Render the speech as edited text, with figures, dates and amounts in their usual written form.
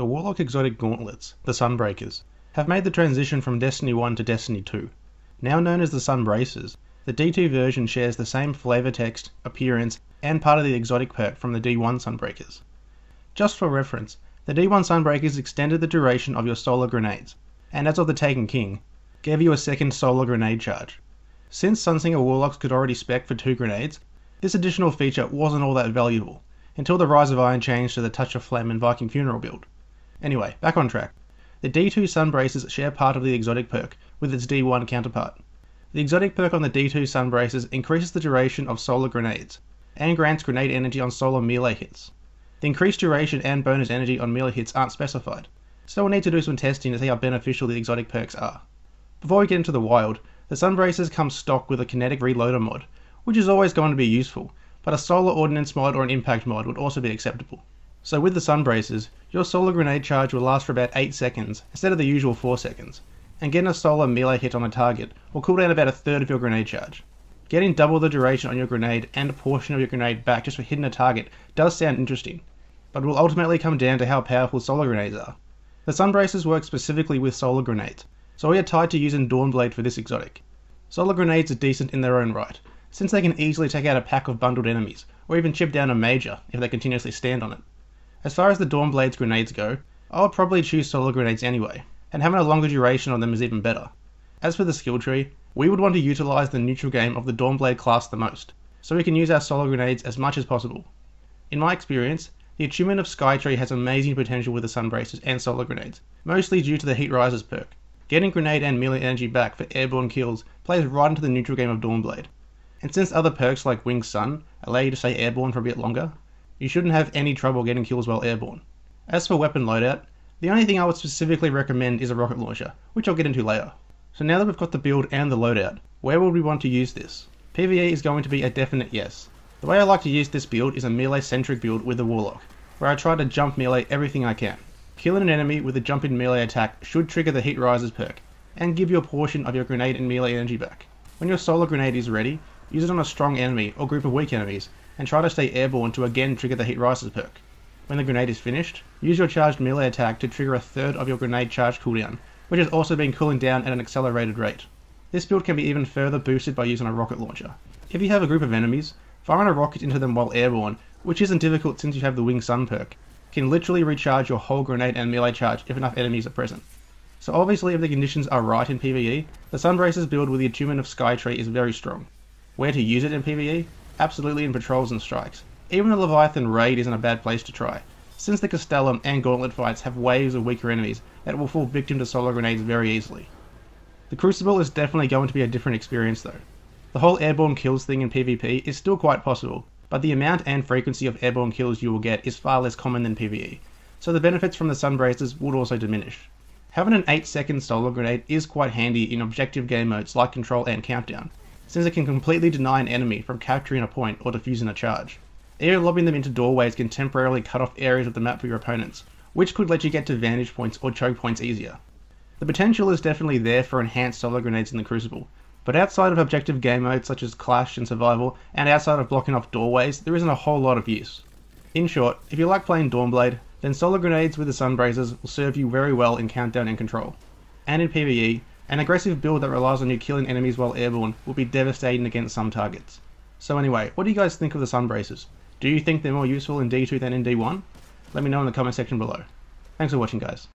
The Warlock exotic gauntlets, the Sunbreakers, have made the transition from Destiny 1 to Destiny 2. Now known as the Sunbracers, the D2 version shares the same flavor text, appearance, and part of the exotic perk from the D1 Sunbreakers. Just for reference, the D1 Sunbreakers extended the duration of your solar grenades, and as of the Taken King, gave you a second solar grenade charge. Since Sunsinger Warlocks could already spec for 2 grenades, this additional feature wasn't all that valuable, until the Rise of Iron changed to the Touch of Phlegm and Viking Funeral build. Anyway, back on track. The D2 Sunbracers share part of the exotic perk with its D1 counterpart. The exotic perk on the D2 Sunbracers increases the duration of solar grenades, and grants grenade energy on solar melee hits. The increased duration and bonus energy on melee hits aren't specified, so we'll need to do some testing to see how beneficial the exotic perks are. Before we get into the wild, the Sunbracers come stock with a kinetic reloader mod, which is always going to be useful, but a solar ordnance mod or an impact mod would also be acceptable. So with the Sunbracers, your solar grenade charge will last for about 8 seconds instead of the usual 4 seconds, and getting a solar melee hit on a target will cool down about a third of your grenade charge. Getting double the duration on your grenade and a portion of your grenade back just for hitting a target does sound interesting, but will ultimately come down to how powerful solar grenades are. The Sunbracers work specifically with solar grenades, so we are tied to using dawnblade for this exotic. Solar grenades are decent in their own right, since they can easily take out a pack of bundled enemies, or even chip down a major if they continuously stand on it. As far as the Dawnblade's grenades go, I would probably choose solar grenades anyway, and having a longer duration on them is even better. As for the skill tree, we would want to utilise the neutral game of the Dawnblade class the most, so we can use our solar grenades as much as possible. In my experience, the achievement of Skytree has amazing potential with the Sunbracers and solar grenades, mostly due to the Heat Rises perk. Getting grenade and melee energy back for airborne kills plays right into the neutral game of Dawnblade. And since other perks like Winged Sun allow you to stay airborne for a bit longer, you shouldn't have any trouble getting kills while airborne. As for weapon loadout, the only thing I would specifically recommend is a rocket launcher, which I'll get into later. So now that we've got the build and the loadout, where would we want to use this? PvE is going to be a definite yes. The way I like to use this build is a melee centric build with the Warlock, where I try to jump melee everything I can. Killing an enemy with a jump in melee attack should trigger the Heat Rises perk, and give you a portion of your grenade and melee energy back. When your solar grenade is ready, use it on a strong enemy or group of weak enemies, and try to stay airborne to again trigger the Heat Rises perk. When the grenade is finished, use your charged melee attack to trigger a third of your grenade charge cooldown, which has also been cooling down at an accelerated rate. This build can be even further boosted by using a rocket launcher. If you have a group of enemies, firing a rocket into them while airborne, which isn't difficult since you have the Winged Sun perk, can literally recharge your whole grenade and melee charge if enough enemies are present. So obviously if the conditions are right in PvE, the Sunbracers build with the attunement of Skytree is very strong. Where to use it in PvE? Absolutely in patrols and strikes. Even the Leviathan raid isn't a bad place to try, since the Castellum and Gauntlet fights have waves of weaker enemies that will fall victim to solar grenades very easily. The Crucible is definitely going to be a different experience though. The whole airborne kills thing in PvP is still quite possible, but the amount and frequency of airborne kills you will get is far less common than PvE, so the benefits from the Sunbracers would also diminish. Having an 8-second solar grenade is quite handy in objective game modes like Control and Countdown, since it can completely deny an enemy from capturing a point or defusing a charge. Air lobbing them into doorways can temporarily cut off areas of the map for your opponents, which could let you get to vantage points or choke points easier. The potential is definitely there for enhanced solar grenades in the Crucible, but outside of objective game modes such as Clash and Survival, and outside of blocking off doorways, there isn't a whole lot of use. In short, if you like playing Dawnblade, then solar grenades with the Sunbracers will serve you very well in Countdown and Control. And in PvE, an aggressive build that relies on you killing enemies while airborne will be devastating against some targets. So anyway, what do you guys think of the Sunbracers? Do you think they're more useful in D2 than in D1? Let me know in the comment section below. Thanks for watching guys.